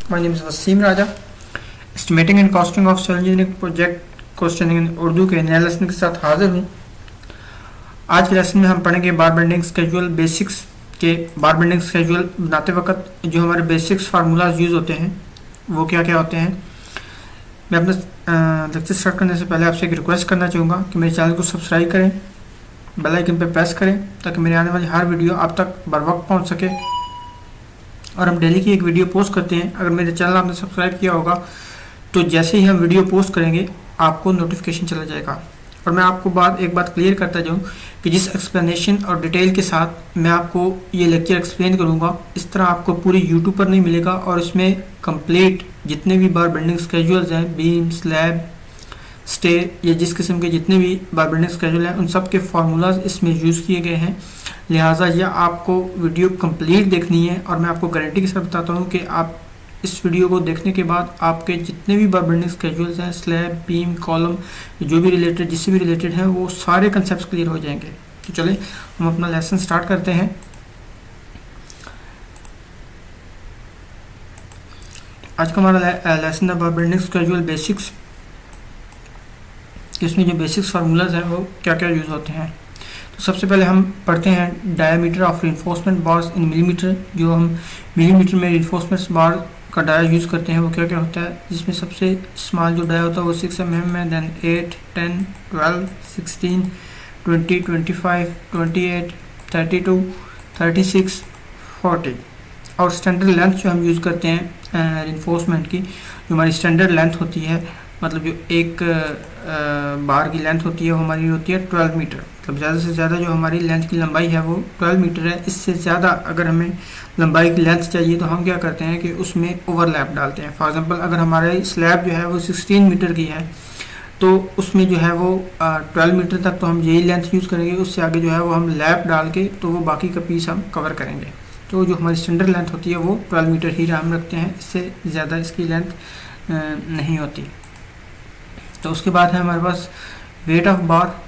My name is Wasim Raja. Estimating and costing of civil engineering project question in Urdu के नए lesson के साथ हाजिर हूँ। आज के लेसन में हम पढ़ेंगे बार बेंडिंग स्केजुअल बेसिक्स के। बार बेंडिंग स्केजुअल बनाते वक्त जो हमारे बेसिक्स फार्मूलाज यूज़ होते हैं वो क्या क्या होते हैं। मैं अपना लेक्चर स्टार्ट करने से पहले आपसे एक रिक्वेस्ट करना चाहूँगा कि मेरे चैनल को सब्सक्राइब करें, बेल आइकन पर प्रेस करें ताकि मेरे आने वाली हर वीडियो आप तक बर वक्त पहुँच सके। और हम डेली की एक वीडियो पोस्ट करते हैं। अगर मेरे चैनल आपने सब्सक्राइब किया होगा तो जैसे ही हम वीडियो पोस्ट करेंगे आपको नोटिफिकेशन चला जाएगा। और मैं आपको एक बात क्लियर करता जाऊँ कि जिस एक्सप्लेनेशन और डिटेल के साथ मैं आपको ये लेक्चर एक्सप्लेन करूँगा, इस तरह आपको पूरी यूट्यूब पर नहीं मिलेगा। और इसमें कंप्लीट जितने भी बार बेंडिंग स्केजुअल्स हैं, बीम, स्लैब, स्टे या जिस किस्म के जितने भी बार बेंडिंग स्केजुअल हैं, उन सब के फार्मूलाज इसमें यूज़ किए गए हैं। लिहाजा यह आपको वीडियो कंप्लीट देखनी है। और मैं आपको गारंटी के साथ बताता हूँ कि आप इस वीडियो को देखने के बाद आपके जितने भी बार बेंडिंग स्केजुअल्स हैं, स्लैब, बीम, कॉलम, जो भी रिलेटेड जिससे भी रिलेटेड हैं, वो सारे कंसेप्ट क्लियर हो जाएंगे। तो चलिए हम अपना लेसन स्टार्ट करते हैं। आज का हमारा लेसन है बार बेंडिंग स्केजुअल बेसिक्स। इसमें जो बेसिक्स फार्मूलाज हैं वो क्या क्या यूज़ होते हैं। तो सबसे पहले हम पढ़ते हैं diameter of reinforcement bars in millimetre. जो हम मिलीमीटर में रिइंफोर्समेंट बार का डाया यूज़ करते हैं वो क्या क्या होता है, जिसमें सबसे स्मॉल जो डाया होता है वो 6 mm है, देन 8, 10, 12, 16, 20, 25, 28, 32, 36, 40। और स्टैंडर्ड लेंथ जो हम यूज़ करते हैं रिइंफोर्समेंट की, जो हमारी स्टैंडर्ड लेंथ होती है, मतलब जो एक बार की लेंथ होती है वो हमारी होती है 12 मीटर। मतलब ज़्यादा से ज़्यादा जो हमारी लेंथ की लंबाई है वो 12 मीटर है। इससे ज़्यादा अगर हमें लंबाई की लेंथ चाहिए तो हम क्या करते हैं कि उसमें ओवरलैप डालते हैं। फॉर एग्जांपल अगर हमारे स्लैब जो है वो 16 मीटर की है तो उसमें जो है वो 12 मीटर तक तो हम यही लेंथ यूज़ करेंगे। उससे आगे जो है वो हम लैप डाल के तो वो बाकी का पीस हम कवर करेंगे। तो जो हमारी स्टैंडर्ड लेंथ होती है वो 12 मीटर ही हम रखते हैं, इससे ज़्यादा इसकी लेंथ नहीं होती। तो उसके बाद है हमारे पास वेट ऑफ बार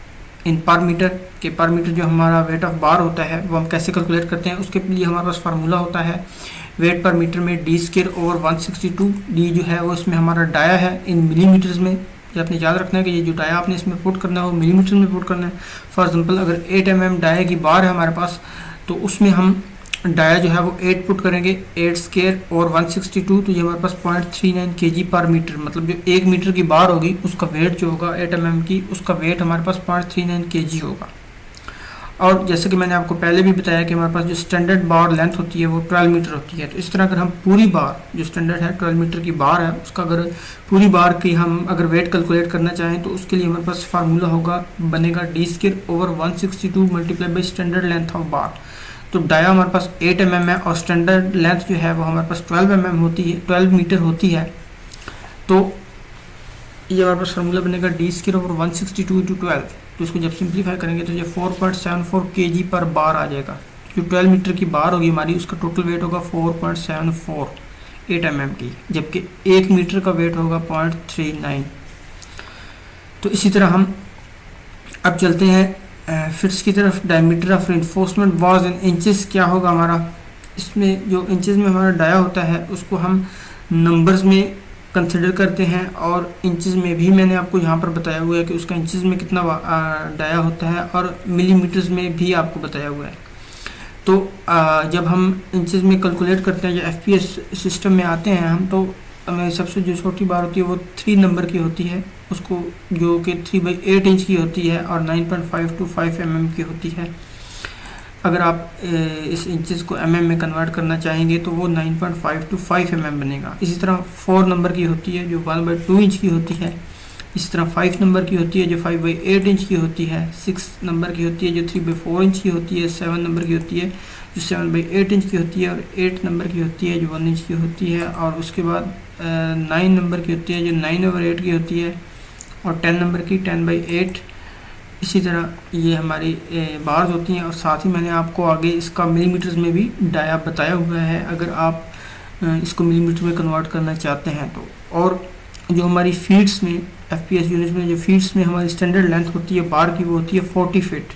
इन पर मीटर के। पर मीटर जो हमारा वेट ऑफ बार होता है वो हम कैसे कैलकुलेट करते हैं, उसके लिए हमारे पास फार्मूला होता है वेट पर मीटर में d²/162। डी जो है वो इसमें हमारा डाया है इन मिलीमीटर्स में। ये आपने याद रखना है कि ये जो डाया आपने इसमें पुट करना है वो मिलीमीटर में पुट करना है। फॉर एग्जांपल अगर 8 mm डाया की बार है हमारे पास तो उसमें हम डाया जो है वो 8 पुट करेंगे, 8² और 162, तो ये हमारे पास 0.39 kg पर मीटर। मतलब जो 1 मीटर की बार होगी उसका वेट जो होगा 8 mm की, उसका वेट हमारे पास 0.39 kg होगा। और जैसे कि मैंने आपको पहले भी बताया कि हमारे पास जो स्टैंडर्ड बार लेंथ होती है वो 12 मीटर होती है। तो इस तरह अगर हम पूरी बार जो स्टैंडर्ड है 12 मीटर की बार है, उसका अगर पूरी बार की हम अगर वेट कैलकुलेट करना चाहें तो उसके लिए हमारे पास फार्मूला होगा, बनेगा d²/162 multiply by standard length of bar. तो डाया हमारे पास 8 mm है और स्टैंडर्ड लेंथ जो है वो हमारे पास 12 mm होती है, 12 मीटर होती है। तो ये हमारे पास फार्मूला बनेगा d²/162 × 12। तो इसको जब सिंप्लीफाई करेंगे तो ये 4.74 kg पर बार आ जाएगा। जो 12 मीटर की बार होगी हमारी उसका टोटल वेट होगा 4.74 8 mm की, जबकि 1 मीटर का वेट होगा 0.39। तो इसी तरह हम अब चलते हैं फिट्स की तरफ। Diameter of reinforcement bars in inches क्या होगा हमारा। इसमें जो इंचेस में हमारा डाया होता है उसको हम नंबर्स में कंसिडर करते हैं और इंचेस में भी मैंने आपको यहाँ पर बताया हुआ है कि उसका इंचेस में कितना डाया होता है, और मिलीमीटर्स में भी आपको बताया हुआ है। तो जब हम इंचेस में कैलकुलेट करते हैं या FPS सिस्टम में आते हैं हम, तो हमें सबसे जो छोटी बार होती है वो 3 नंबर की होती है, उसको जो कि 3/8 इंच की होती है और 9.5 to 5 mm की होती है। अगर आप इस इंचेस को mm में कन्वर्ट करना चाहेंगे तो वो 9.5 to 5 mm बनेगा। इसी तरह 4 नंबर की होती है जो 1/2 इंच की होती है। इसी तरह 5 नंबर की होती है जो 5/8 इंच की होती है। 6 नंबर की होती है जो 3/4 इंच की होती है। 7 नंबर की होती है जो 7/8 इंच की होती है। और 8 नंबर की होती है जो 1 इंच की होती है। और उसके बाद 9 नंबर की होती है जो 9/8 की होती है। और 10 नंबर की 10/8। इसी तरह ये हमारी बार्स होती हैं। और साथ ही मैंने आपको आगे इसका मिलीमीटर्स में भी डाया बताया हुआ है, अगर आप इसको मिलीमीटर में कन्वर्ट करना चाहते हैं तो। और जो हमारी फीट्स में FPS यूनिट में जो फीट्स में हमारी स्टैंडर्ड लेंथ होती है बार की वो होती है 40 फीट।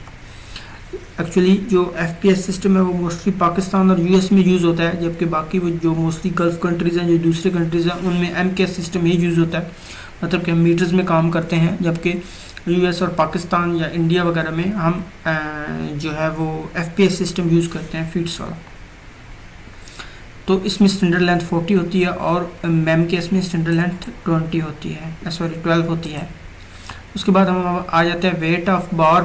एक्चुअली जो FPS सिस्टम है वो मोस्टली पाकिस्तान और US में यूज़ होता है, जबकि बाकी वो जो मोस्टली गल्फ़ कंट्रीज़ हैं, जो दूसरे कंट्रीज़ हैं, उनमें MKS सिस्टम ही यूज़ होता है, मतलब कि हम मीटर्स में काम करते हैं, जबकि US और पाकिस्तान या इंडिया वगैरह में हम जो है वो FPS सिस्टम यूज़ करते हैं, फीट्स वाला। तो इसमें स्टैंडर्ड लेंथ 40 होती है और MKS में स्टैंडर्ड लेंथ 20 होती है, सॉरी 12 होती है। उसके बाद हम आ जाते हैं वेट ऑफ बार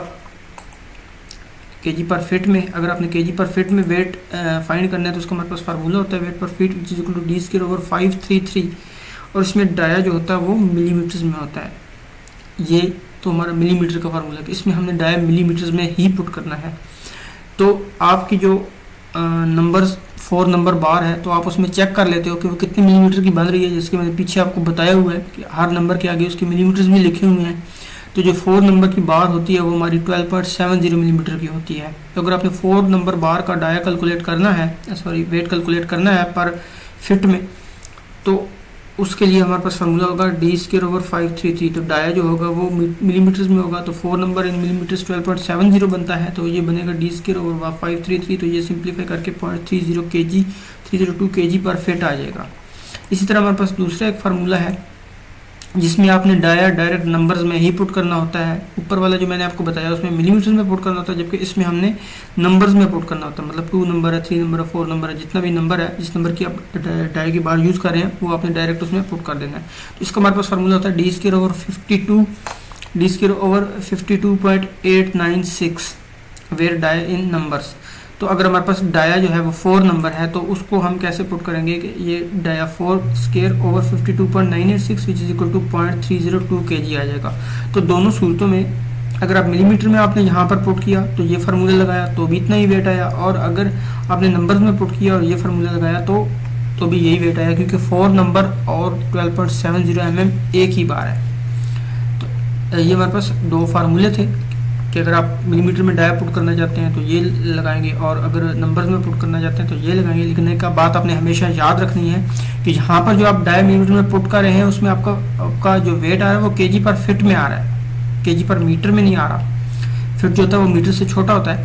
केजी पर फिट में। अगर आपने केजी पर फिट में वेट फाइंड करना है तो उसका हमारे पास फार्मूला होता है वेट पर feet which is equal to D²/533, और इसमें डाया जो होता है वो मिलीमीटर्स में होता है। ये तो हमारा मिलीमीटर का फार्मूला है, इसमें हमने डाया मिलीमीटर्स में ही पुट करना है। तो आपकी जो नंबर्स 4 नंबर बार है तो आप उसमें चेक कर लेते हो कि वो कितने मिलीमीटर की बन रही है, जिसके मैंने पीछे आपको बताया हुआ है कि हर नंबर के आगे उसके मिलीमीटर्स भी लिखे हुए हैं। तो जो 4 नंबर की बार होती है वो हमारी 12.70 मिलीमीटर की होती है। तो अगर आपने 4 नंबर बार का डाया कैलकुलेट करना है, सॉरी वेट कैलकुलेट करना है पर फिट में, तो उसके लिए हमारे पास फार्मूला होगा D²/533। तो डाया जो होगा वो मिलीमीटर्स में होगा, तो 4 नंबर इन मिलीमीटर्स 12.70 बनता है, तो ये बनेगा D²/533। तो ये सिंप्लीफाई करके 0.30 kg 302 kg पर फिट आ जाएगा। इसी तरह हमारे पास दूसरा एक फार्मूला है जिसमें आपने डाया डायरेक्ट नंबर्स में ही पुट करना होता है। ऊपर वाला जो मैंने आपको बताया उसमें मिलीमीटर्स में पुट करना होता है, जबकि इसमें हमने नंबर्स में पुट करना होता है, मतलब 2 नंबर है, 3 नंबर है, 4 नंबर है, जितना भी नंबर है, जिस नंबर की आप डाया की बार यूज़ कर रहे हैं वो आपने डायरेक्ट उसमें पुट कर देना है। तो इसका हमारे पास फार्मूला होता है D²/52.896 where dia in numbers. तो अगर हमारे पास डाया जो है वो 4 नंबर है तो उसको हम कैसे पुट करेंगे कि ये dia 4/52.986 which is equal to 0.302 kg आ जाएगा। तो दोनों सूरतों में अगर आप मिलीमीटर में आपने यहाँ पर पुट किया तो ये फार्मूला लगाया तो भी इतना ही वेट आया, और अगर आपने नंबर्स में पुट किया और ये फार्मूला लगाया तो भी यही वेट आया, क्योंकि 4 नंबर और 12.70 mm एक ही बार है। तो ये हमारे पास 2 फार्मूले थे कि अगर आप मिलीमीटर में डाया पुट करना चाहते हैं तो ये लगाएंगे, और अगर नंबर्स में पुट करना चाहते हैं तो ये लगाएंगे। लेकिन एक बात आपने हमेशा याद रखनी है कि यहाँ पर जो आप डाया मिलीमीटर में पुट कर रहे हैं उसमें आपका जो वेट आ रहा है वो केजी पर फिट में आ रहा है, केजी पर मीटर में नहीं आ रहा। फिट जो होता है वो मीटर से छोटा होता है,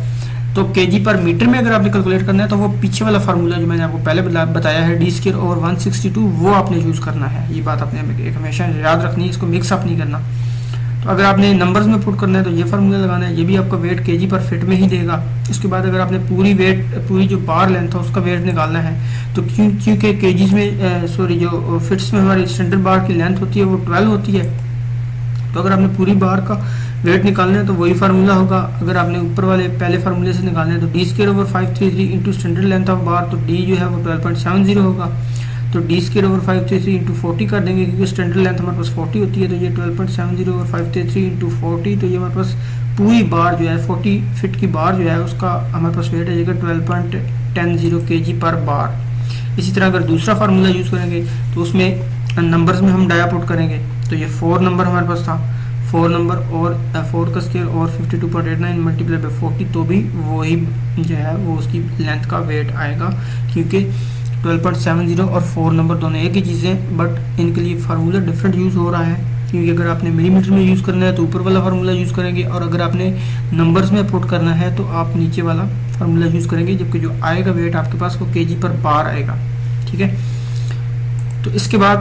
तो केजी पर मीटर में अगर आपने कैलकुलेट करना है तो वो पीछे वाला फार्मूला जो मैंने आपको पहले बताया है D²/162 वो आपने यूज़ करना है। ये बात आपने हमेशा याद रखनी है, इसको मिक्स अप नहीं करना। तो अगर आपने नंबर्स में पुट करना है तो ये फार्मूला लगाना है, ये भी आपका वेट केजी पर फिट में ही देगा। उसके बाद अगर आपने पूरी जो बार लेंथ है उसका वेट निकालना है तो क्योंकि केजीज में जो फिट्स में हमारी स्टैंडर्ड बार की लेंथ होती है वो 12 होती है, तो अगर आपने पूरी बार का वेट निकालना है तो वही फार्मूला होगा। अगर आपने ऊपर वाले पहले फार्मूले से निकालना है तो D²/533 into standard length of bar, तो D जो है वो 12.70 होगा, तो D²/533 इंटू 40 कर देंगे, क्योंकि स्टैंडर्ड लेंथ हमारे पास 40 होती है। तो ये 12.70/533 इंटू 40, तो ये हमारे पास पूरी बार जो है 40 फिट की बार जो है उसका हमारे पास वेट आ जाएगा 12.10 kg पर बार। इसी तरह अगर दूसरा फार्मूला यूज़ करेंगे तो उसमें नंबर्स में हम डाया पुट करेंगे, तो ये 4 नंबर हमारे पास था, 4 नंबर और 4 का स्क्वायर और 52.89 मल्टीप्लाई बाई 40, तो भी वही जो है वो उसकी लेंथ का वेट आएगा, क्योंकि 12.70 और 4 नंबर दोनों एक ही चीज़ें, बट इनके लिए फार्मूला डिफरेंट यूज़ हो रहा है। क्योंकि अगर आपने मिलीमीटर में यूज़ करना है तो ऊपर वाला फार्मूला यूज़ करेंगे, और अगर आपने नंबर्स में पुट करना है तो आप नीचे वाला फार्मूला यूज़ करेंगे, जबकि जो आएगा वेट आपके पास वो केजी पर बार आएगा। ठीक है, तो इसके बाद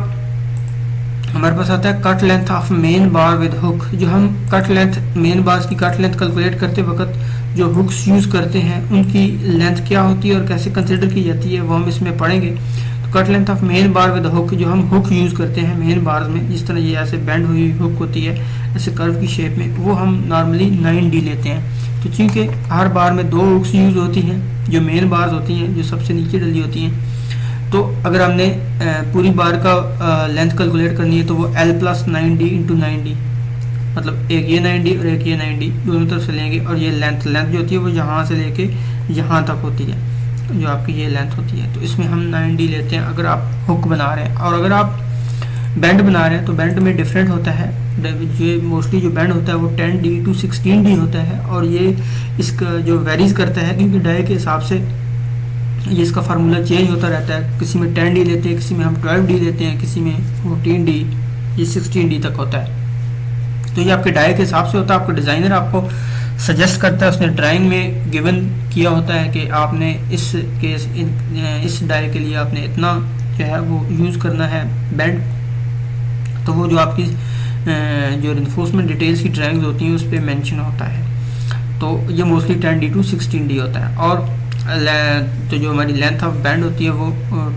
हमारे पास आता है cut length of main bar with hook. जो हम कट लेंथ मेन बार्स की कट लेंथ कैलकुलेट करते वक्त जो हुक्स यूज़ करते हैं उनकी लेंथ क्या होती है और कैसे कंसिडर की जाती है वो हम इसमें पढ़ेंगे। तो cut length of main bar with hook, जो हम हुक यूज़ करते हैं मेन बार्स में, जिस तरह ये ऐसे बेंड हुई हुक होती है ऐसे कर्व की शेप में, वो हम नॉर्मली 9D लेते हैं। तो चूँकि हर बार में 2 हुक्स यूज़ होती हैं जो मेन बार्स होती हैं, जो सबसे नीचे डली होती हैं, तो अगर हमने पूरी बार का लेंथ कैलकुलेट करनी है तो वो L+9D इंटू 9D, मतलब एक ये 9D और एक ये 9D दोनों तरफ से लेंगे, और ये लेंथ जो होती है वो यहाँ से लेके यहाँ तक होती है, जो आपकी ये लेंथ होती है। तो इसमें हम 9D लेते हैं अगर आप हुक बना रहे हैं। और अगर आप बैंड बना रहे हैं तो बैंड में डिफरेंट होता है, जो मोस्टली जो बैंड होता है वो 10D to 16D होता है, और ये इसका जो वेरीज करता है क्योंकि डाई के हिसाब से ये इसका फार्मूला चेंज होता रहता है। किसी में 10D लेते हैं, किसी में हम 12D लेते हैं, किसी में 14D, ये 16D तक होता है। तो ये आपके डाई के हिसाब से होता है, आपका डिज़ाइनर आपको सजेस्ट करता है, उसने ड्राइंग में गिवन किया होता है कि आपने इस डाई के लिए आपने इतना जो है वो यूज़ करना है बेंड। तो वो जो आपकी जो रिइंफोर्समेंट डिटेल्स की ड्राइंग्स होती हैं उस पर मेंशन होता है। तो ये मोस्टली 10D to 16D होता है। और तो जो हमारी लेंथ ऑफ बैंड होती है वो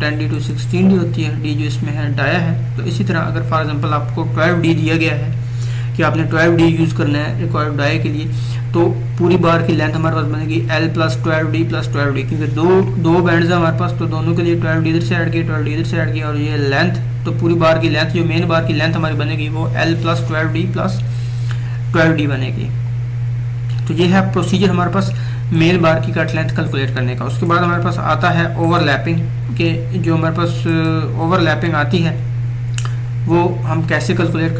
10D to 16D होती है, डी जो इसमें है डाया है। तो इसी तरह अगर फॉर एग्जांपल आपको 12D दिया गया है कि आपने 12D यूज़ करना है रिक्वायर्ड डाया के लिए, तो पूरी बार की लेंथ हमारे पास बनेगी L + 12D + 12D, क्योंकि दो बैंड्स हैं हमारे पास, तो दोनों के लिए 12D इधर से ऐड किया, 12D इधर से ऐड किया, और ये लेंथ, तो पूरी बार की लेंथ जो मेन बार की लेंथ हमारी बनेगी वो L + 12D + 12D बनेगी। तो ये है प्रोसीजर हमारे पास मेन बार की कट लेंथ कैलकुलेट करने का। उसके बाद हमारे पास आता है ओवरलैपिंग के, जो हमारे पास ओवरलैपिंग आती है वो हम कैसे कैलकुलेट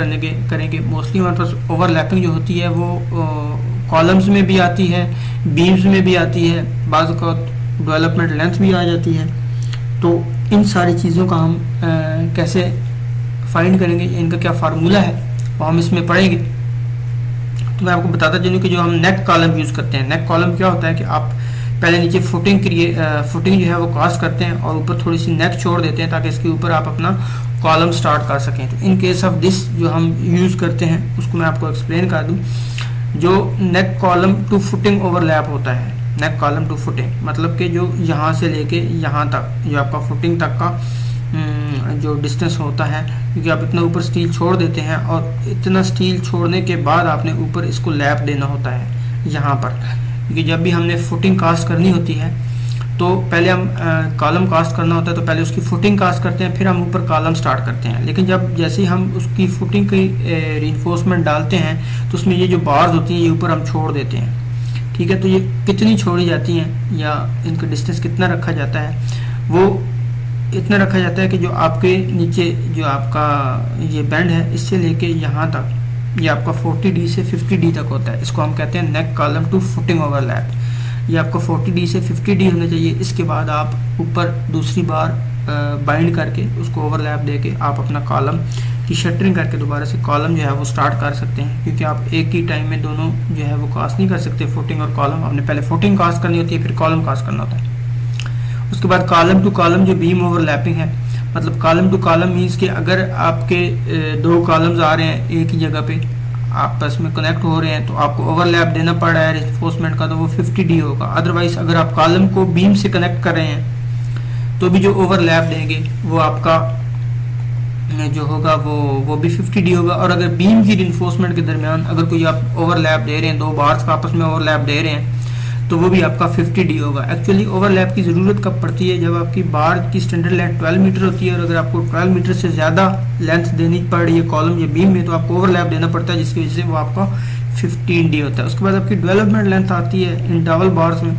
करेंगे। मोस्टली हमारे पास ओवरलैपिंग जो होती है वो कॉलम्स में भी आती है, बीम्स में भी आती है, बाज़ का डेवलपमेंट लेंथ भी आ जाती है। तो इन सारी चीज़ों का हम कैसे फाइंड करेंगे, इनका क्या फार्मूला है वो हम इसमें पढ़ेंगे। तो मैं आपको बताता चलूँ कि जो हम नेक कॉलम यूज़ करते हैं, नेक कॉलम क्या होता है कि आप पहले नीचे फुटिंग जो है वो कास्ट करते हैं और ऊपर थोड़ी सी नेक छोड़ देते हैं ताकि इसके ऊपर आप अपना कॉलम स्टार्ट कर सकें। तो इन केस ऑफ दिस जो हम यूज़ करते हैं उसको मैं आपको एक्सप्लेन कर दूं। जो नेक कॉलम टू फुटिंग ओवरलैप होता है, नेक कॉलम टू फुटिंग मतलब कि जो यहाँ से लेके यहाँ तक जो आपका फुटिंग तक का जो डिस्टेंस होता है, क्योंकि आप इतना ऊपर स्टील छोड़ देते हैं और इतना स्टील छोड़ने के बाद आपने ऊपर इसको लैप देना होता है यहाँ पर, क्योंकि जब भी हमने फुटिंग कास्ट करनी होती है तो पहले हम कॉलम कास्ट करना होता है, तो पहले उसकी फुटिंग कास्ट करते हैं, फिर हम ऊपर कॉलम स्टार्ट करते हैं। लेकिन जब जैसे ही हम उसकी फुटिंग की रीइंफोर्समेंट डालते हैं तो उसमें ये जो बार्स होती हैं ये ऊपर हम छोड़ देते हैं। ठीक है, तो ये कितनी छोड़ी जाती हैं या इनका डिस्टेंस कितना रखा जाता है, वो इतना रखा जाता है कि जो आपके नीचे जो आपका ये बैंड है इससे लेके यहाँ तक ये आपका 40D से 50D तक होता है। इसको हम कहते हैं नेक कॉलम टू फुटिंग ओवरलैप। ये आपका 40D से 50D होना चाहिए। इसके बाद आप ऊपर दूसरी बार बाइंड करके उसको ओवरलैप देके आप अपना कॉलम की शटरिंग करके दोबारा से कॉलम जो है वो स्टार्ट कर सकते हैं, क्योंकि आप एक ही टाइम में दोनों जो है वो कास्ट नहीं कर सकते, फुटिंग और कॉलम। आपने पहले फुटिंग कास्ट करनी होती है, फिर कॉलम कास्ट करना होता है। उसके बाद कॉलम टू कॉलम जो बीम ओवरलैपिंग है, मतलब कॉलम टू कॉलम मीन्स कि अगर आपके दो कॉलम्स आ रहे हैं एक ही जगह पे आपस में कनेक्ट हो रहे हैं तो आपको ओवरलैप देना पड़ रहा है रिइंफोर्समेंट का, तो वो 50D होगा। अदरवाइज अगर आप कॉलम को बीम से कनेक्ट कर रहे हैं तो भी जो ओवरलैप देंगे वो आपका जो होगा वो भी 50D होगा। और अगर बीम की रिइंफोर्समेंट के दरमियान अगर कोई आप ओवरलैप दे रहे हैं, दो बार्स का आपस में ओवरलैप दे रहे हैं, तो वो भी आपका 50D होगा। एक्चुअली ओवरलैप की ज़रूरत कब पड़ती है, जब आपकी बार की स्टैंडर्ड लेंथ 12 मीटर होती है और अगर आपको 12 मीटर से ज़्यादा लेंथ देनी पड़ रही है कॉलम या बीम में, तो आपको ओवरलैप देना पड़ता है, जिसकी वजह से वो आपका 15D होता है। उसके बाद आपकी डेवलपमेंट लेंथ आती है इन डबल बार्स में।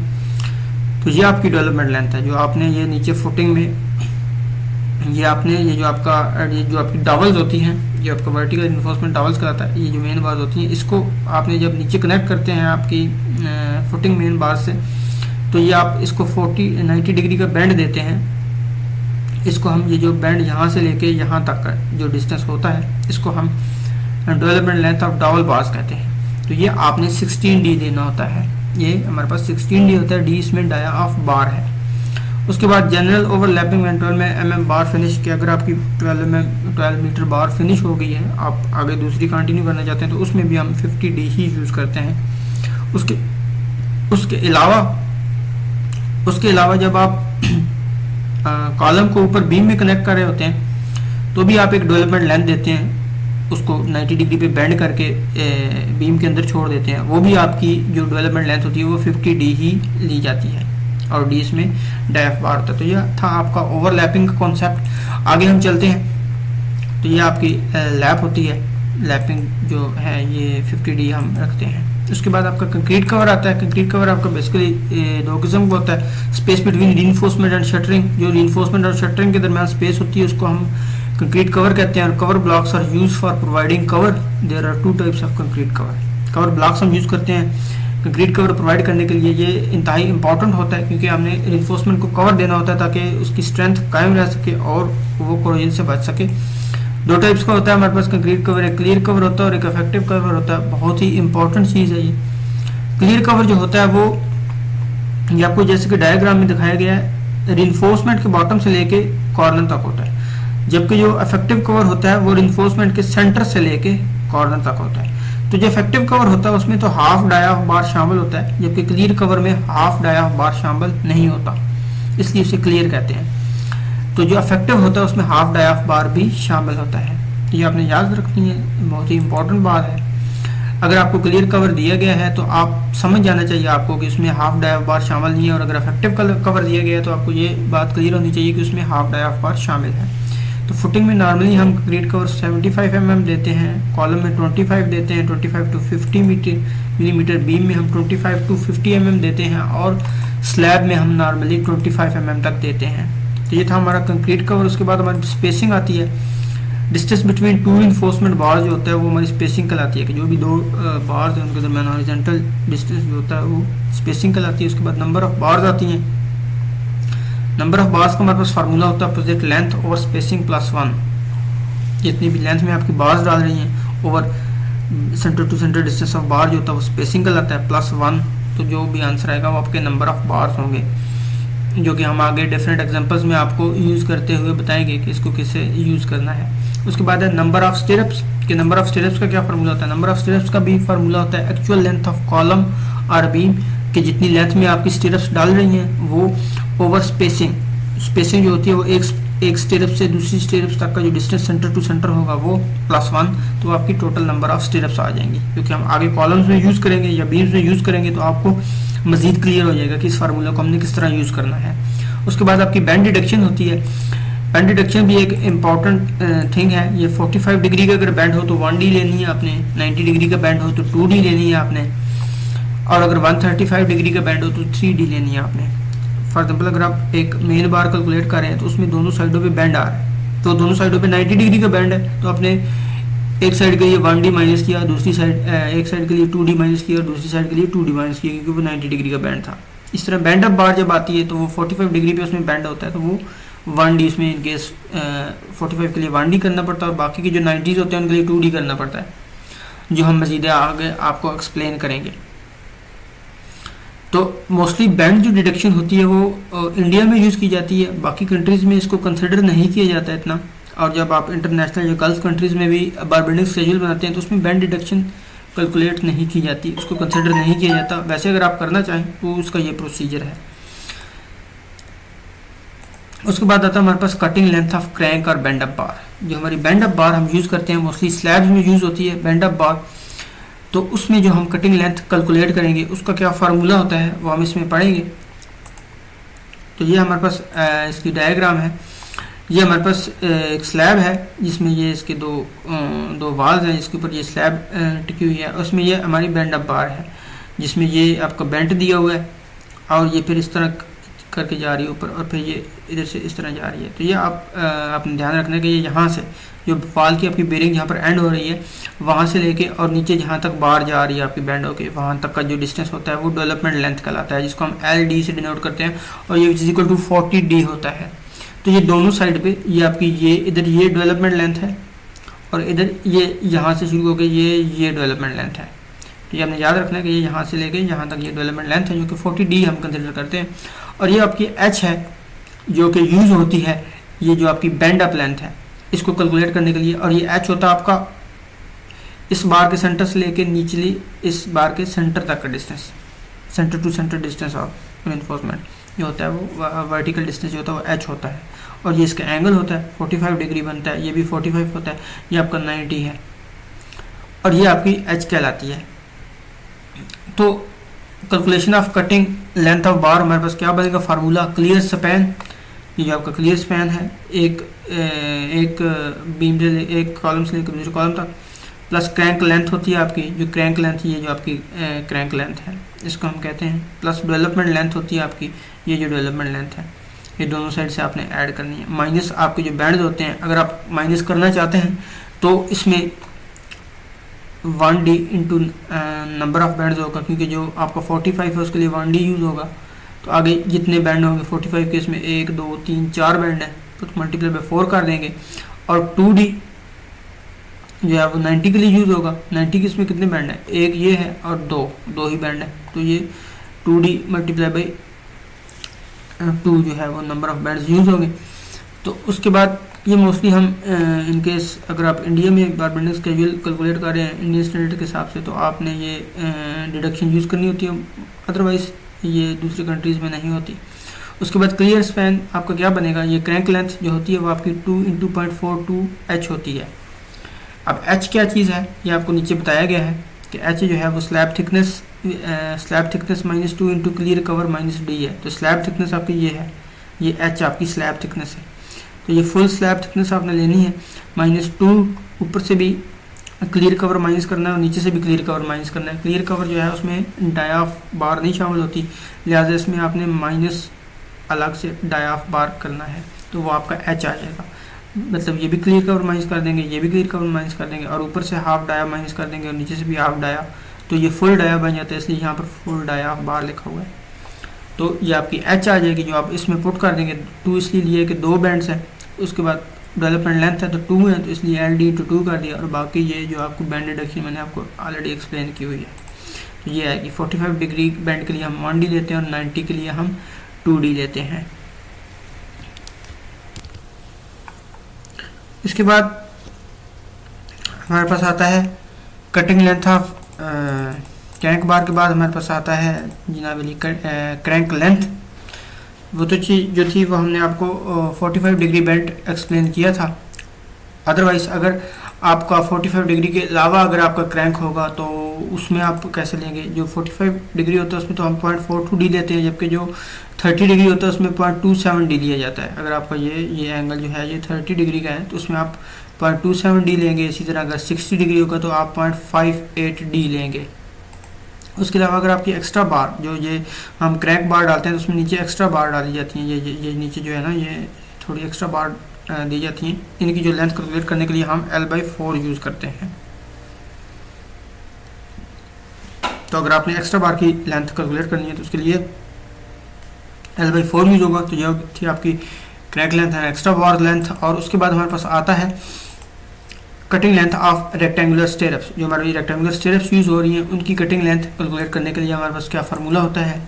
तो ये आपकी डेवलपमेंट लेंथ है जो आपने ये नीचे फुटिंग में ये आपने ये जो आपकी डावल्स होती हैं, जो आपका वर्टिकल रिइंफोर्समेंट डावल्स कहलाता है, ये जो मेन बार्स होती हैं, इसको आपने जब नीचे कनेक्ट करते हैं आपकी फुटिंग मेन बार से, तो ये आप इसको 90 डिग्री का बेंड देते हैं। इसको हम ये जो बेंड यहाँ से लेके यहाँ तक का जो डिस्टेंस होता है इसको हम डेवलपमेंट लेंथ ऑफ डावल बार्स कहते हैं। तो ये आपने 16D देना होता है। ये हमारे पास 16D होता है, डी इसमें डाया ऑफ बार है। उसके बाद जनरल ओवरलैपिंग में 12 mm बार फिनिश के, अगर आपकी 12 मीटर बार फिनिश हो गई है, आप आगे दूसरी कंटिन्यू करना चाहते हैं, तो उसमें भी हम 50D ही यूज़ करते हैं। उसके अलावा जब आप कॉलम को ऊपर बीम में कनेक्ट कर रहे होते हैं तो भी आप एक डेवलपमेंट लेंथ देते हैं, उसको 90 डिग्री पे बेंड करके बीम के अंदर छोड़ देते हैं। वो भी आपकी जो डेवलपमेंट लेंथ होती है वो 50D ही ली जाती है और डी इसमें डैफ बार होता है। तो यह था आपका ओवरलैपिंग का कॉन्सेप्ट। आगे हम चलते हैं। तो ये आपकी लैप होती है, लैपिंग जो है ये 50D हम रखते हैं। उसके बाद आपका कंक्रीट कवर आता है। कंक्रीट कवर आपका बेसिकली दो किस्म का होता है, space between reinforcement and shuttering. जो रीइंफोर्समेंट और शटरिंग के दरमियान स्पेस होती है उसको हम कंक्रीट कवर कहते हैं। और cover blocks are use for providing cover. There are 2 types of concrete cover. Cover blocks हम यूज़ करते हैं कंक्रीट कवर प्रोवाइड करने के लिए। ये इंतहाई इंपॉर्टेंट होता है क्योंकि हमने रिइंफोर्समेंट को कवर देना होता है ताकि उसकी स्ट्रेंथ कायम रह सके और वो कोरोजन से बच सके। 2 टाइप्स का होता है हमारे पास कंक्रीट कवर, एक क्लियर कवर होता है और एक इफेक्टिव कवर होता है। बहुत ही इंपॉर्टेंट चीज़ है ये। क्लियर कवर जो होता है वो ये आपको जैसे कि डायग्राम में दिखाया गया है रिइंफोर्समेंट के बॉटम से लेके कॉर्नर तक होता है, जबकि जो इफेक्टिव कवर होता है वो रिइंफोर्समेंट के सेंटर से लेके कॉर्नर तक होता है। तो जो इफेक्टिव कवर होता है उसमें तो हाफ डाई ऑफ बार शामिल होता है, जबकि क्लियर कवर में हाफ डाई ऑफ बार शामिल नहीं होता, इसलिए उसे क्लियर कहते हैं। तो जो इफेक्टिव होता है उसमें हाफ डाई ऑफ बार भी शामिल होता है। तो ये आपने याद रखनी है, बहुत ही इंपॉर्टेंट बात है। अगर आपको क्लियर कवर दिया गया है तो आप समझ जाना चाहिए आपको कि उसमें हाफ डाई ऑफ बार शामिल नहीं है, और अगर इफेक्टिव कवर दिया गया है तो आपको ये बात क्लियर होनी चाहिए कि उसमें हाफ डाई ऑफ बार शामिल है। तो फुटिंग में नॉर्मली हम क्लियर कवर 75 mm देते हैं, कॉलम में 25 देते हैं, 25 to 50 मिलीमीटर, बीम में हम 25 to 50 mm देते हैं, और स्लैब में हम नॉर्मली 25 mm तक देते हैं। तो ये था हमारा कंक्रीट कवर। उसके बाद हमारी स्पेसिंग आती है, डिस्टेंस बिटवीन टू इन्फोर्समेंट बार जो होता है वो हमारी स्पेसिंग कहलाती है, कि जो भी दो बार्स हैं उनके दरमियान हॉरिजॉन्टल डिस्टेंस जो होता है वो स्पेसिंग कहलाती है। उसके बाद नंबर ऑफ बार्स आती हैं। नंबर ऑफ बार्स का हमारे पास फार्मूला होता है opposite length over spacing plus 1। जितनी भी लेंथ में आपकी बार्स डाल रही हैं over centre to centre distance of bar जो होता है वो स्पेसिंग कहलाता है, प्लस 1। तो जो भी आंसर आएगा वो आपके नंबर ऑफ बार्स होंगे, जो कि हम आगे डिफरेंट एग्जांपल्स में आपको यूज़ करते हुए बताएंगे कि इसको कैसे यूज़ करना है। उसके बाद है नंबर ऑफ स्टिरप्स। के नंबर ऑफ स्टिरप्स का क्या फार्मूला होता है? नंबर ऑफ स्टिरप्स का भी फार्मूला होता है एक्चुअल लेंथ ऑफ कॉलम और बीम, कि जितनी लेंथ में आपकी स्टिरप्स डाल रही हैं वो ओवर स्पेसिंग। स्पेसिंग जो होती है वो एक स्टिरप से दूसरी स्टिरप्स तक का जो डिस्टेंस सेंटर टू सेंटर होगा वो प्लस 1। तो आपकी टोटल नंबर ऑफ स्टिरप्स आ जाएंगी, क्योंकि हम आगे कॉलम्स में यूज़ करेंगे या बीम्स में यूज़ करेंगे तो आपको मजीद क्लियर हो जाएगा कि इस फार्मूला को हमने किस तरह यूज़ करना है। उसके बाद आपकी बैंड डिडक्शन होती है। बैंड डिडक्शन भी एक इम्पॉर्टेंट थिंग है। ये 45 डिग्री का अगर बैंड हो तो 1D लेनी है आपने, 90 डिग्री का बैंड हो तो 2D लेनी है आपने, और अगर 135 डिग्री का बैंड हो तो 3D लेनी है आपने। फॉर एग्जाम्पल अगर आप एक मेन बार कैलकुलेट कर रहे हैं तो उसमें दोनों साइडों पे बैंड आ रहा है, तो दोनों साइडों पे 90 डिग्री का बैंड है, तो आपने एक साइड के लिए 1D माइनस किया, दूसरी साइड एक साइड के लिए 2D माइनस किया और दूसरी साइड के लिए 2D माइनस किया, क्योंकि वो 90 डिग्री का बैंड था। इस तरह बैंड अप बार जब आती है तो वो 45 डिग्री पे उसमें बैंड होता है, तो वो 1D इसमें इन केस 45 के लिए 1D करना पड़ता है, और बाकी के जो 90s होते हैं उनके लिए 2D करना पड़ता है, जो हम मज़ीद आगे आपको एक्सप्लेन करेंगे। तो मोस्टली बैंड जो डिडक्शन होती है वो इंडिया में यूज़ की जाती है, बाकी कंट्रीज़ में इसको कंसिडर नहीं किया जाता है इतना। और जब आप इंटरनेशनल या गल्फ कंट्रीज़ में भी बार बिल्डिंग शेड्यूल बनाते हैं तो उसमें बैंड डिडक्शन कैलकुलेट नहीं की जाती, उसको कंसिडर नहीं किया जाता। वैसे अगर आप करना चाहें तो उसका ये प्रोसीजर है। उसके बाद आता है हमारे पास कटिंग लेंथ ऑफ क्रैंक और बैंड अप बार। जो हमारी बैंड अप बार हम यूज़ करते हैं मोस्टली स्लैब्स में यूज़ होती है बैंड अप बार, तो उसमें जो हम कटिंग लेंथ कैलकुलेट करेंगे उसका क्या फार्मूला होता है वो हम इसमें पढ़ेंगे। तो ये हमारे पास इसकी डायग्राम है। ये हमारे पास एक स्लैब है जिसमें ये इसके दो वाल्स हैं, इसके ऊपर ये स्लैब टिकी हुई है। उसमें ये हमारी बैंड अप बार है जिसमें ये आपका बेंट दिया हुआ है और ये फिर इस तरह करके जा रही है ऊपर, और फिर ये इधर से इस तरह जा रही है। तो ये आपने ध्यान रखना है कि ये यहाँ से जो वाल की आपकी बेरिंग जहाँ पर एंड हो रही है वहाँ से लेके और नीचे जहाँ तक बार जा रही है आपकी बैंड होके वहाँ तक का जो डिस्टेंस होता है वो डेवलपमेंट लेंथ कहलाता है, जिसको हम LD से डिनोट करते हैं, और ये इज इक्वल टू 40D होता है। तो ये दोनों साइड पे ये आपकी ये इधर ये डेवलपमेंट लेंथ है और इधर ये यहाँ से शुरू होकर ये डेवलपमेंट लेंथ है। तो ये हमने याद रखना है कि ये यहाँ से लेके यहाँ तक ये डेवलपमेंट लेंथ है जो कि 40D हम कंसिडर करते हैं। और ये आपकी H है जो कि यूज़ होती है, ये जो आपकी बैंड अप लेंथ है इसको कैलकुलेट करने के लिए। और ये H होता है आपका इस बार के सेंटर से लेके निचली इस बार के सेंटर तक का distance, centre to centre distance of reinforcement जो होता है वो वर्टिकल डिस्टेंस जो होता है वो H होता है। और ये इसका एंगल होता है 45 डिग्री बनता है, ये भी 45 होता है, ये आपका 90 है और ये आपकी H कहलाती है। तो calculation of cutting length of बार हमारे पास क्या बनेगा फार्मूला? क्लियर स्पैन, ये जो आपका क्लियर स्पैन है एक बीम से एक कॉलम से लेकर दूसरे कॉलम तक, प्लस क्रैंक लेंथ होती है आपकी, जो क्रैंक लेंथ ये जो आपकी क्रैंक लेंथ है इसको हम कहते हैं, प्लस डेवलपमेंट लेंथ होती है आपकी, ये जो डेवलपमेंट लेंथ है ये दोनों साइड से आपने ऐड करनी है। माइनस आपके जो बैंड्स होते हैं अगर आप माइनस करना चाहते हैं तो इसमें 1D into number of bands होगा, क्योंकि जो आपका 45 है उसके लिए 1D यूज़ होगा। तो आगे जितने बैंड होंगे 45 के इसमें 1 2 3 4 बैंड है तो मल्टीप्लाई बाय 4 कर देंगे, और 2D जो है वो 90 के लिए यूज़ होगा। 90 के इसमें कितने बैंड हैं, एक ये है और दो ही बैंड है, तो ये 2D मल्टीप्लाई बाई 2 जो है वो नंबर ऑफ बैंड्स यूज़ होंगे। तो उसके बाद ये मोस्टली हम इन केस अगर आप इंडिया में बार बैंडिंग स्केड्यूल कैलकुलेट कर रहे हैं इंडियन स्टैंडर्ड के हिसाब से, तो आपने ये डिडक्शन यूज़ करनी होती है, अदरवाइज़ ये दूसरी कंट्रीज़ में नहीं होती। उसके बाद क्लियर स्पैन आपका क्या बनेगा, ये क्रैंक लेंथ जो होती है वो आपकी 2 × 0.42 h होती है। अब h क्या चीज़ है ये आपको नीचे बताया गया है कि h जो है वो slab thickness -2 into clear cover -d है। तो स्लैब थिकनेस आपकी ये है, ये h आपकी स्लैब थिकनेस है। तो ये फुल स्लैब थिकनेस आपने लेनी है, -2 ऊपर से भी क्लियर कवर माइनस करना है और नीचे से भी क्लियर कवर माइनस करना है। क्लियर कवर जो है उसमें डायाफ बार नहीं शामिल होती, लिहाजा इसमें आपने माइनस अलग से डायाफ बार करना है, तो वो आपका h आ जाएगा। मतलब ये भी क्लियर कवर माइनस कर देंगे, ये भी क्लियर कवर माइनस कर देंगे और ऊपर से हाफ डाया माइनस कर देंगे और नीचे से भी हाफ डाया, तो ये फुल डाया बन जाता है, इसलिए यहाँ पर फुल डाया बार लिखा हुआ है। तो ये आपकी h आ जाएगी जो आप इसमें पुट कर देंगे। 2 इसलिए लिए कि 2 बैंड्स हैं, उसके बाद डेवलपमेंट लेंथ है तो 2 है, तो इसलिए LD × 2 कर दिया, और बाकी ये जो आपको बैंड डिडक्शन मैंने आपको ऑलरेडी एक्सप्लेन की हुई है। तो ये है कि 45 डिग्री बैंड के लिए हम 1D लेते हैं और 90 के लिए हम 2D लेते हैं। इसके बाद हमारे पास आता है कटिंग लेंथ ऑफ क्रैंक बार के बाद हमारे पास आता है जनाब अली क्रैंक लेंथ। वो तो चीज़ जो थी वो हमने आपको 45 डिग्री बेंट एक्सप्लेन किया था। अदरवाइज़ अगर आपका 45 डिग्री के अलावा अगर आपका क्रैंक होगा तो उसमें आप कैसे लेंगे, जो 45 डिग्री होता है उसमें तो हम 0.42D लेते हैं, जबकि जो 30 डिग्री होता है उसमें 0.27D लिया जाता है। अगर आपका ये एंगल जो है ये 30 डिग्री का है तो उसमें आप 0.27D लेंगे। इसी तरह अगर 60 डिग्री होगा तो आप 0.58D लेंगे। उसके अलावा अगर आपकी एक्स्ट्रा बार जो ये हम क्रैंक बार डालते हैं तो उसमें नीचे एक्स्ट्रा बार डाली जाती हैं, ये नीचे जो है ना ये थोड़ी एक्स्ट्रा बार दी जाती हैं। इनकी जो लेंथ कैलकुलेट करने के लिए हम L/4 यूज़ करते हैं। तो अगर आपने एक्स्ट्रा बार की लेंथ कैलकुलेट करनी है तो उसके लिए L/4 यूज़ होगा। तो यह थी आपकी क्रैंक लेंथ है, एक्स्ट्रा बार लेंथ। और उसके बाद हमारे पास आता है कटिंग लेंथ ऑफ रेक्टेंगुलर स्टेरप्स। जो हमारी रेक्टेंगुलर स्टेरप्स यूज़ हो रही हैं उनकी कटिंग लेंथ कैलकुलेट करने के लिए हमारे पास क्या फार्मूला होता है।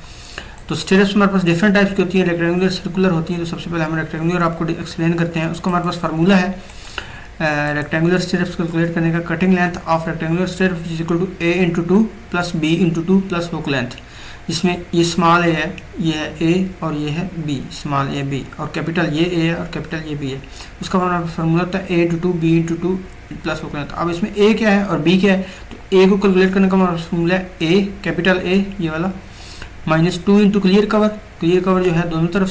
तो स्टेरप्स हमारे पास डिफरेंट टाइप्स की होती है, रेक्टेंगुलर सर्कुलर होती हैं। तो सबसे पहले हम रेक्टेंगुलर आपको एक्सप्लेन करते हैं। उसका हमारे पास फार्मूला है रेक्टेंगुलर स्टेरप्स कैलकुलेट करने का, cutting length of rectangular stirrups is equal to A/2 plus B/2 plus hook length, जिसमें ये स्मॉल a है, ये है A और ये है B, स्मॉल a B, और कैपिटल ये A है और कैपिटल ये B है। उसका हमारा फार्मूला होता है A/2 B/2 plus hook length. अब इसमें A क्या है और B क्या है, तो A को कैलकुलेट करने का हमारा फार्मूला है A कैपिटल A ये वाला -2 इंटू क्लियर कवर जो है दोनों तरफ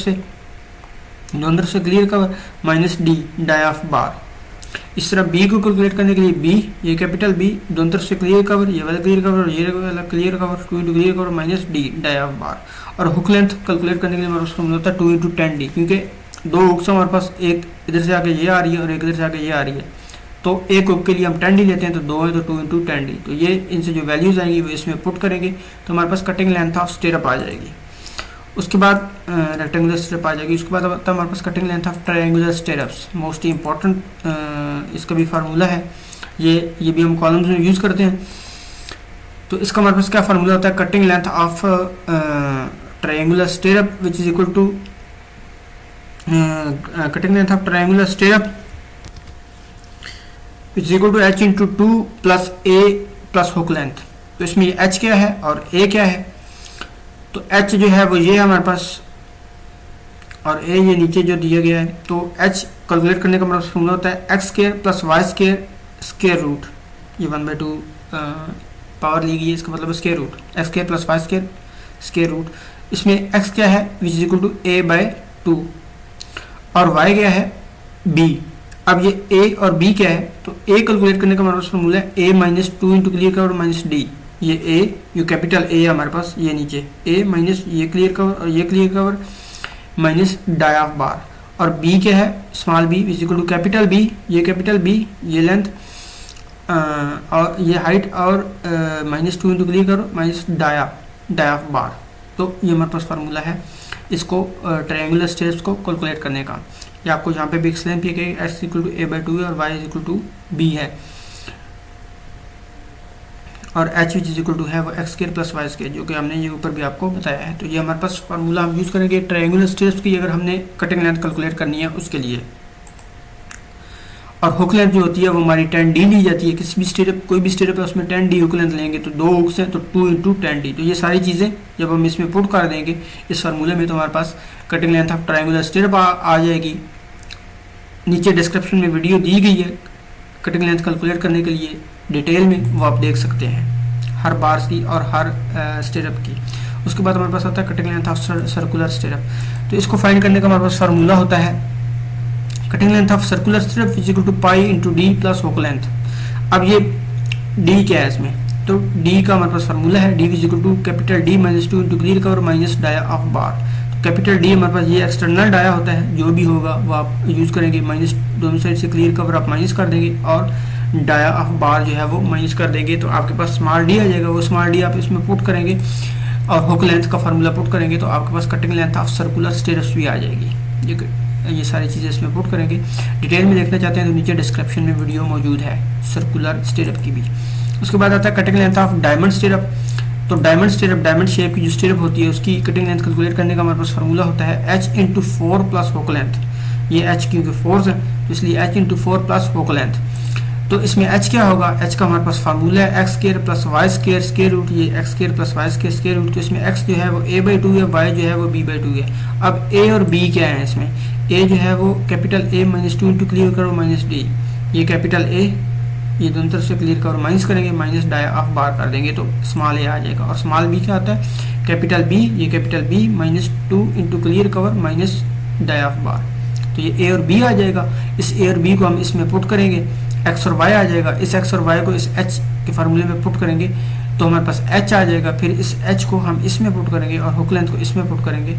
से क्लियर कवर -D डायाफ बार। इस तरह B को कैलकुलेट करने के लिए B ये कैपिटल B दोनों तरफ से क्लियर कवर, ये वाला क्लियर कवर और ये वाला clear cover, 2 into clear cover -D डायाफ bar. और हुक लेंथ कैलकुलेट करने के लिए हमारे पास फार्मूला होता है 2 इंटू 10D, क्योंकि दो हुक्स हमारे पास, एक इधर से आके ये आ रही है और एक इधर से आके ये आ रही है। तो एक हुक के लिए हम 10D लेते हैं, तो 2 है तो 2 इंटू 10D। तो ये इनसे जो वैल्यूज आएंगी वो इसमें पुट करेंगे तो हमारे पास कटिंग लेंथ ऑफ स्टेरअप आ जाएगी। उसके बाद रेक्टेंगुलर स्टेरअप आ जाएगी। उसके बाद आता है हमारे पास cutting length of triangular stirrups, most important इसका भी फार्मूला है। ये भी हम कॉलम्स में यूज़ करते हैं। तो इसका हमारे पास क्या फार्मूला होता है, cutting length of triangular stirrup which is equal to cutting length of triangular stirrup is equal to H into 2 plus A plus hook length. तो इसमें ये H क्या है और A क्या है, तो H जो है वो ये है हमारे पास और A ये नीचे जो दिया गया है। तो H कैलकुलेट करने का हमारा फॉर्मूला होता है x² plus y² square root, ये 1/2 पावर ली गई है, इसका मतलब square root x² plus y² square root. इसमें x क्या है विच इज इक्वल टू A/2 और y क्या है B। अब ये A और B क्या है, तो A कैलकुलेट करने का हमारे पास फॉर्मूला है A -2 into clear cover -D। ये A जो कैपिटल A है हमारे पास, ये नीचे A माइनस ये क्लियर कवर और ये clear cover minus dia of bar, और B क्या है small b is equal to capital B, ये कैपिटल B ये लेंथ और ये हाइट और -2 into clear cover minus dia of bar. तो ये हमारे पास फार्मूला है इसको ट्रायंगुलर स्टेप्स को कैलकुलेट करने का। ये आपको यहाँ पे भी एक्सप्लेन किया गया x इक्वल टू A/2 और y इक्वल टू B है। और H which is equal to है वो X square plus Y square, जो कि हमने ये ऊपर भी आपको बताया है। तो ये हमारे पास फार्मूला हम यूज़ करेंगे ट्रायंगुलर स्ट्रिप्स की, अगर हमने कटिंग लेंथ कैलकुलेट करनी है उसके लिए। और हुक लेंथ जो होती है वो हमारी 10d ली जाती है, किसी भी स्ट्रिप, कोई भी स्ट्रिप है उसमें 10d हुक लेंथ लेंगे, तो 2 हुक्स हैं तो 2 इंटू 10d। तो ये सारी चीज़ें जब हम इसमें पुट कर देंगे इस फार्मूले में, तो हमारे पास cutting length of triangular strip आ जाएगी। नीचे डिस्क्रिप्शन में वीडियो दी गई है कटिंग लेंथ कैलकुलेट करने के लिए डिटेल में, वो आप देख सकते हैं हर बार्स की और हर स्टिरअप की। उसके बाद हमारे पास आता है cutting length of circular stirrup. तो इसको फाइंड करने का हमारे पास फार्मूला होता है cutting length of circular stirrup is equal to pi into D plus hook length. अब ये डी क्या है इसमें, तो डी का हमारे पास फार्मूला है D is equal to capital D minus 2 into clear cover minus dia of bar. Capital D हमारे पास ये एक्सटर्नल डाया होता है, जो भी होगा वो आप यूज़ करेंगे, माइनस दोनों साइड से क्लियर कवर आप माइनस कर देंगे और डाया ऑफ बार जो है वो माइनस कर देंगे, तो आपके पास स्मॉल डी आ जाएगा। वो स्मॉल डी आप इसमें पुट करेंगे और हुक लेंथ का फार्मूला पुट करेंगे, तो आपके पास कटिंग लेंथ ऑफ सर्कुलर स्टिरअप्स भी आ जाएगी। ये सारी चीज़ें इसमें पुट करेंगे। डिटेल में देखना चाहते हैं तो नीचे डिस्क्रिप्शन में वीडियो मौजूद है सर्कुलर स्टिरअप की भी। उसके बाद आता है cutting length of diamond stirrup. तो डायमंड स्टिरअप, डायमंड शेप की जो स्टिरअप होती है उसकी कटिंग लेंथ कैलकुलेट करने का हमारे पास फार्मूला होता है h into 4 plus hook length. ये h क्योंकि 4 है तो इसलिए h into 4 plus hook length. तो इसमें h क्या होगा, h का हमारे पास फार्मूला है x square plus Y square square root, ये x square plus Y square square root. तो इसमें x जो है वो a/2 है, y जो है वो b/2 है। अब a और b क्या है इसमें, a जो है वो capital A minus 2 into clear करो माइनस d, ये कैपिटल A, ये दोनों तरफ से क्लियर कवर माइनस करेंगे, माइनस डाया ऑफ बार कर देंगे तो स्मॉल a आ जाएगा। और स्मॉल b क्या होता है, कैपिटल B, ये capital B minus 2 into clear cover minus dia of bar, तो ये a और b आ जाएगा। इस a और b को हम इसमें पुट करेंगे, x और y आ जाएगा। इस x और y को इस h के फार्मूले में पुट करेंगे तो हमारे पास h आ जाएगा। फिर इस h को हम इसमें पुट करेंगे और हुक लेंथ को इसमें पुट करेंगे,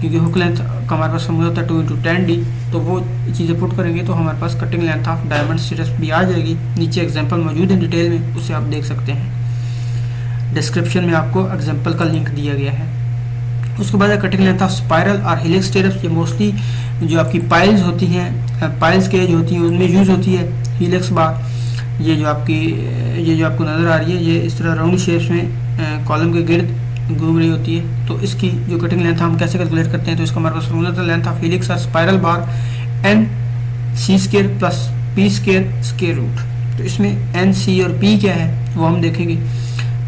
क्योंकि हुक लेंथ का हमारे पास फार्मूला होता है 2 इंटू 10d। तो वो चीज़ें पुट करेंगे तो हमारे पास cutting length of diamond stirrup भी आ जाएगी। नीचे एग्जांपल मौजूद है डिटेल में, उसे आप देख सकते हैं। डिस्क्रिप्शन में आपको एग्जांपल का लिंक दिया गया है। उसके बाद है कटिंग लेंथ ऑफ स्पाइरल और हेलिक्स स्टिरअप्स। ये मोस्टली जो आपकी पाइल्स होती हैं, पाइल्स केज होती हैं, उनमें यूज़ होती है हेलिक्स बार। ये जो आपको नज़र आ रही है, ये इस तरह राउंड शेप्स में कॉलम के गिर्द घूम रही होती है। तो इसकी जो कटिंग लेंथ हम कैसे कैलकुलेट करते हैं, तो इसका हमारे पास फार्मूला था लेंथ ऑफ हेलिक्स और spiral bar n c square plus p square square root. तो इसमें एन सी और पी क्या है वो हम देखेंगे।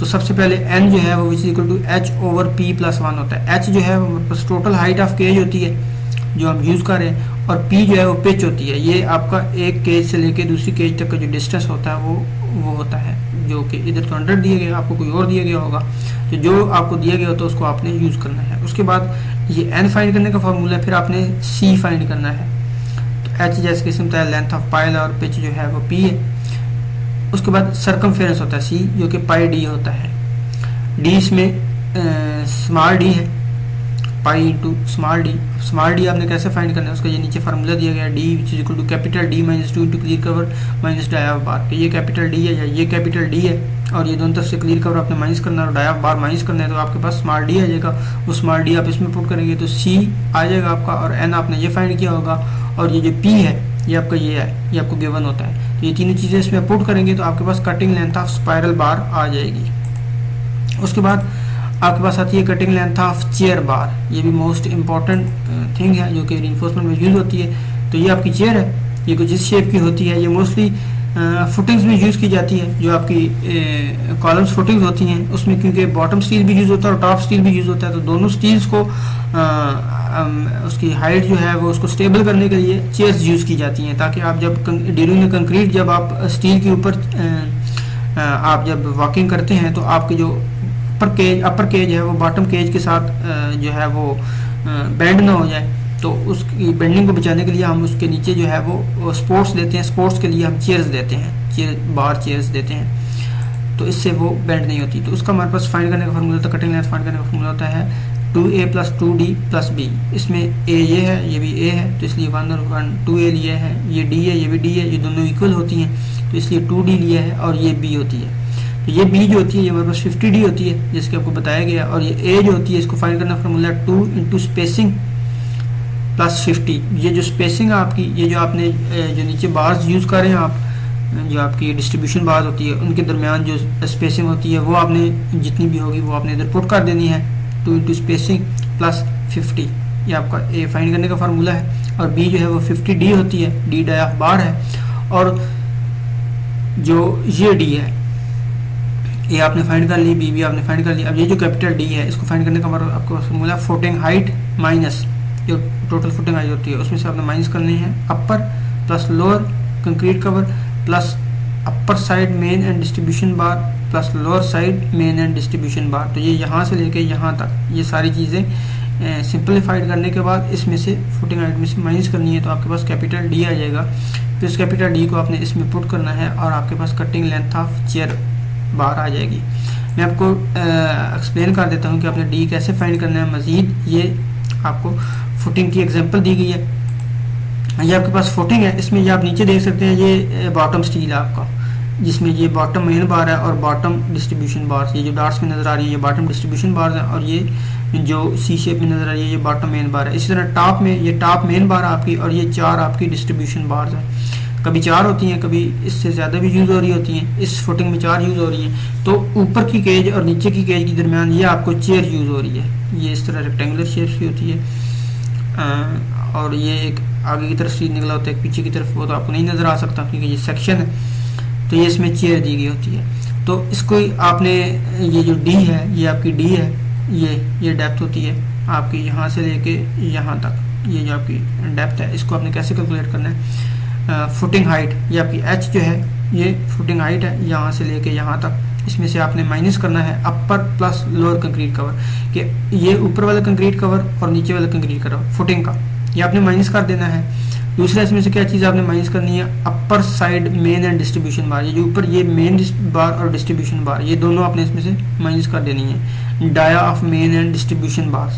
तो सबसे पहले एन जो है वो which equal to H over P plus 1 होता है। एच जो है वो हमारे पास टोटल हाइट ऑफ केज होती है जो हम यूज़ कर रहे हैं, और पी जो है वो पिच होती है। ये आपका एक केज से लेके दूसरी केज तक का जो डिस्टेंस होता है वो होता है, जो कि इधर तो 100 दिया गया, आपको कोई और दिया गया होगा, तो जो आपको दिया गया होता है उसको आपने यूज़ करना है। उसके बाद ये एन फाइंड करने का फार्मूला है, फिर आपने सी फाइंड करना है। तो एच जैसे किस्म होता है लेंथ ऑफ पाइल और पिच जो है वो पी है। उसके बाद सरकमफेरेंस होता है सी, जो कि पाई डी होता है। डी इसमें स्मॉल डी है, pi into small D. Small D आपने कैसे फाइंड करना है, उसका ये नीचे फार्मूला दिया गया है D which is equal to capital D minus 2 into clear cover minus dia of bar. ये कैपिटल डी है या ये कैपिटल डी है, और ये दोनों तरफ से क्लियर कवर आपने माइनस करना है और डाया ऑफ बार माइनस करना है, तो आपके पास स्मॉल डी आ जाएगा। वो स्मॉल डी आप इसमें पुट करेंगे तो सी आ जाएगा आपका, और एन आपने ये फाइंड किया होगा, और ये जो पी है ये आपका ये है, ये आपको गिवन होता है। तो ये तीनों चीज़ें इसमें पुट करेंगे तो आपके पास कटिंग लेंथ ऑफ स्पाइरल बार आ जाएगी। उसके बाद आपके पास आती है कटिंग लेंथ ऑफ चेयर बार। ये भी मोस्ट इंपॉर्टेंट थिंग है जो कि रिइंफोर्समेंट में यूज़ होती है। तो ये आपकी चेयर है, ये कुछ इस शेप की होती है। ये मोस्टली फुटिंग्स में यूज़ की जाती है, जो आपकी कॉलम्स फुटिंग्स होती हैं उसमें, क्योंकि बॉटम स्टील भी यूज़ होता है और टॉप स्टील भी यूज़ होता है। तो दोनों स्टील्स को उसकी हाइट जो है वो उसको स्टेबल करने के लिए चेयर्स यूज़ की जाती हैं, ताकि आप जब ड्यूरिंग द कंक्रीट जब आप स्टील के ऊपर आप जब वॉकिंग करते हैं तो आपके जो अपर केज है वो बॉटम केज के साथ जो है वो बेंड ना हो जाए। तो उसकी बेंडिंग को बचाने के लिए हम उसके नीचे जो है वो स्पोर्ट्स देते हैं। स्पोर्ट्स के लिए हम चेयर्स देते हैं, बार चेयर्स देते हैं, तो इससे वो बेंड नहीं होती। तो उसका हमारे पास फाइंड करने का फार्मूला होता है, कटिंग लेंथ फाइंड करने का फार्मूला होता है 2a plus 2d plus b। इसमें a ये है, ये भी a है, तो इसलिए 1 और 1 2a लिया है, ये d है, ये भी d है, ये दोनों इक्वल होती हैं तो इसलिए 2d लिया है, और ये b होती है। तो ये b जो होती है ये हमारे पास 50d होती है, जिसके आपको बताया गया। और ये a जो होती है इसको फाइंड करना फार्मूला 2 इंटू स्पेसिंग प्लस 50। ये जो स्पेसिंग है आपकी, ये जो आपने जो नीचे बार्स यूज़ कर रहे हैं आप, जो आपकी डिस्ट्रीब्यूशन बार्स होती है उनके दरमियान जो स्पेसिंग होती है वो आपने जितनी भी होगी वो आपने इधर पुट कर देनी है। 2 इंटू स्पेसिंग प्लस 50, ये आपका ए फाइंड करने का फार्मूला है। और बी जो है वो 50D होती है, डी डाई ऑफ बार है। और जो ये डी है ये आपने फाइंड कर ली, बी भी आपने फाइंड कर ली। अब ये जो कैपिटल डी है इसको फाइंड करने का हमारा आपको फार्मूला फुटिंग हाइट माइनस जो टोटल फुटिंग हाइट होती है उसमें से आपने माइनस करनी है upper plus lower concrete cover plus upper side main and distribution bar plus lower side main and distribution bar. तो ये यहाँ से लेके यहाँ तक ये सारी चीज़ें सिंपलीफाइड करने के बाद इसमें से फुटिंग हाइट में से माइनस करनी है तो आपके पास कैपिटल डी आ जाएगा। फिर इस कैपिटल डी को आपने इसमें पुट करना है और आपके पास कटिंग लेंथ ऑफ चेयर बार आ जाएगी। मैं आपको एक्सप्लेन कर देता हूँ कि आपने डी कैसे फाइंड करना है मज़ीद। ये आपको फुटिंग की एग्जांपल दी गई है, ये आपके पास फुटिंग है। इसमें ये आप नीचे देख सकते हैं ये बॉटम स्टील है आपका, जिसमें ये बॉटम मेन बार है और बॉटम डिस्ट्रीब्यूशन बार। ये जो डॉट्स में नज़र आ रही है ये बॉटम डिस्ट्रीब्यूशन बार है और ये जो सी शेप में नज़र आ रही है ये बॉटम मेन बार है। इसी तरह टॉप में ये टॉप मेन बार आपकी और ये 4 आपकी डिस्ट्रीब्यूशन बार्स हैं। कभी 4 होती हैं, कभी इससे ज़्यादा भी यूज़ हो रही होती हैं। इस फुटिंग में 4 यूज़ हो रही हैं। तो ऊपर की केज और नीचे की केज के दरमियान ये आपको चेयर यूज़ हो रही है। ये इस तरह रेक्टेंगुलर शेप्स की होती है और ये एक आगे की तरफ सीट निकला होता है, पीछे की तरफ वो तो आपको नहीं नज़र आ सकता क्योंकि ये सेक्शन है। तो ये इसमें चेयर दी गई होती है। तो इसको आपने ये जो डी है ये आपकी डी है, ये डेप्थ होती है आपकी यहाँ से लेके यहाँ तक। ये जो आपकी डेप्थ है इसको आपने कैसे कैलकुलेट करना है। फुटिंग हाइट ये आपकी एच जो है ये फुटिंग हाइट है यहाँ से लेके यहाँ तक। इसमें से आपने माइनस करना है upper plus lower concrete cover कि ये ऊपर वाला कंक्रीट कवर और नीचे वाला कंक्रीट कवर फुटिंग का ये आपने माइनस कर देना है। दूसरा इसमें से क्या चीज़ आपने माइनस करनी है upper side main and distribution bar. ये जो ऊपर ये मेन बार और डिस्ट्रीब्यूशन बार ये दोनों आपने इसमें से माइनस कर देनी है। Dia of main and distribution bar,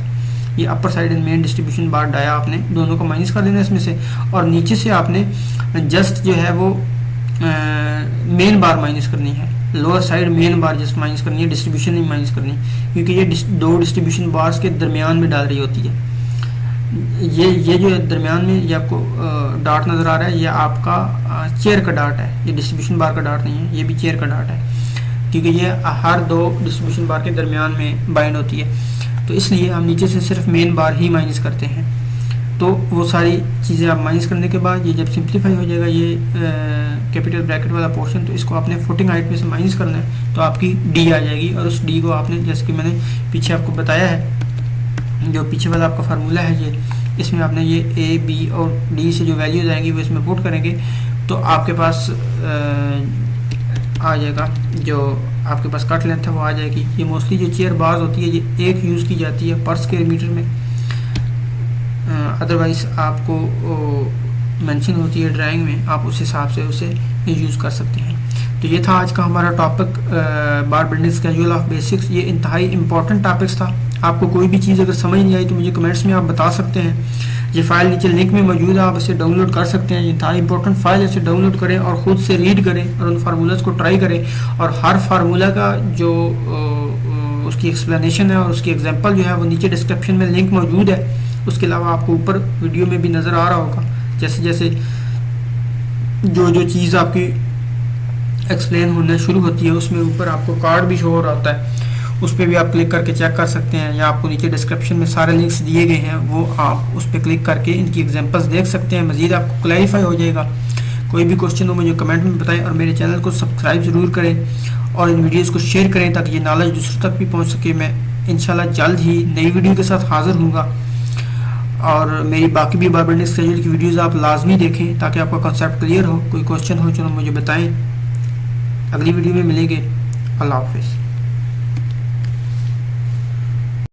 ये upper side and main distribution bar dia आपने दोनों को माइनस कर देना है इसमें से। और नीचे से आपने जस्ट जो है वो मेन बार माइनस करनी है, लोअर साइड मेन बार जस्ट माइनस करनी है, डिस्ट्रीब्यूशन नहीं माइनस करनी क्योंकि ये 2 डिस्ट्रीब्यूशन बार्स के दरमियान में डाल रही होती है। ये जो दरमियान में ये आपको डाट नज़र आ रहा है ये आपका चेयर का डाट है, ये डिस्ट्रीब्यूशन बार का डाट नहीं है, ये भी चेयर का डाट है क्योंकि ये हर 2 डिस्ट्रीब्यूशन बार के दरमियान में बाइंड होती है। तो इसलिए हम नीचे से सिर्फ मेन बार ही माइनस करते हैं। तो वो सारी चीज़ें आप माइनस करने के बाद ये जब सिंप्लीफाई हो जाएगा ये कैपिटल ब्रैकेट वाला पोर्शन, तो इसको आपने फुटिंग हाइट में से माइनस करना है तो आपकी डी आ जाएगी। और उस डी को आपने जैसे कि मैंने पीछे आपको बताया है जो पीछे वाला आपका फार्मूला है ये, इसमें आपने ये ए बी और डी से जो वैल्यूज आएंगी वो इसमें पुट करेंगे तो आपके पास आ जाएगा जो आपके पास कट लेंथ है वो आ जाएगी। ये मोस्टली जो चेयर बार्स होती है ये एक यूज़ की जाती है पर स्क्वायर मीटर में, अदरवाइज़ आपको मेंशन होती है ड्राइंग में, आप उस हिसाब से उसे यूज़ कर सकते हैं। तो ये था आज का हमारा topic bar building schedule of basics. ये इंतहाई इंपॉर्टेंट टॉपिक्स था। आपको कोई भी चीज़ अगर समझ नहीं आई तो मुझे कमेंट्स में आप बता सकते हैं। ये फ़ाइल नीचे लिंक में मौजूद है, आप इसे डाउनलोड कर सकते हैं। ये इंतहाई इंपॉर्टेंट फाइल है, इसे डाउनलोड करें और ख़ुद से रीड करें और उन फार्मूलाज को ट्राई करें और हर फार्मूला का जो उसकी एक्सप्लेनेशन है और उसकी एग्जांपल जो है वो नीचे डिस्क्रिप्शन में लिंक मौजूद है। उसके अलावा आपको ऊपर वीडियो में भी नज़र आ रहा होगा जैसे जैसे जो चीज़ आपकी एक्सप्लेन होना शुरू होती है उसमें ऊपर आपको कार्ड भी शो हो रहा होता है, उस पर भी आप क्लिक करके चेक कर सकते हैं या आपको नीचे डिस्क्रिप्शन में सारे लिंक्स दिए गए हैं वो आप उस पर क्लिक करके इनकी एग्जांपल्स देख सकते हैं। मज़ीद आपको क्लैरिफाई हो जाएगा। कोई भी क्वेश्चन हो मुझे कमेंट में बताएं और मेरे चैनल को सब्सक्राइब ज़रूर करें और इन वीडियोज़ को शेयर करें ताकि ये नॉलेज दूसरों तक भी पहुँच सके। मैं इंशाल्लाह जल्द ही नई वीडियो के साथ हाज़िर हूँगा और मेरी बाकी भी बार बिल्डिंग स्केड्यूल की वीडियोज़ आप लाजमी देखें ताकि आपका कॉन्सेप्ट क्लियर हो। कोई क्वेश्चन हो चलो मुझे बताएं। अगली वीडियो में मिलेंगे। अल्लाह हाफ़िज़।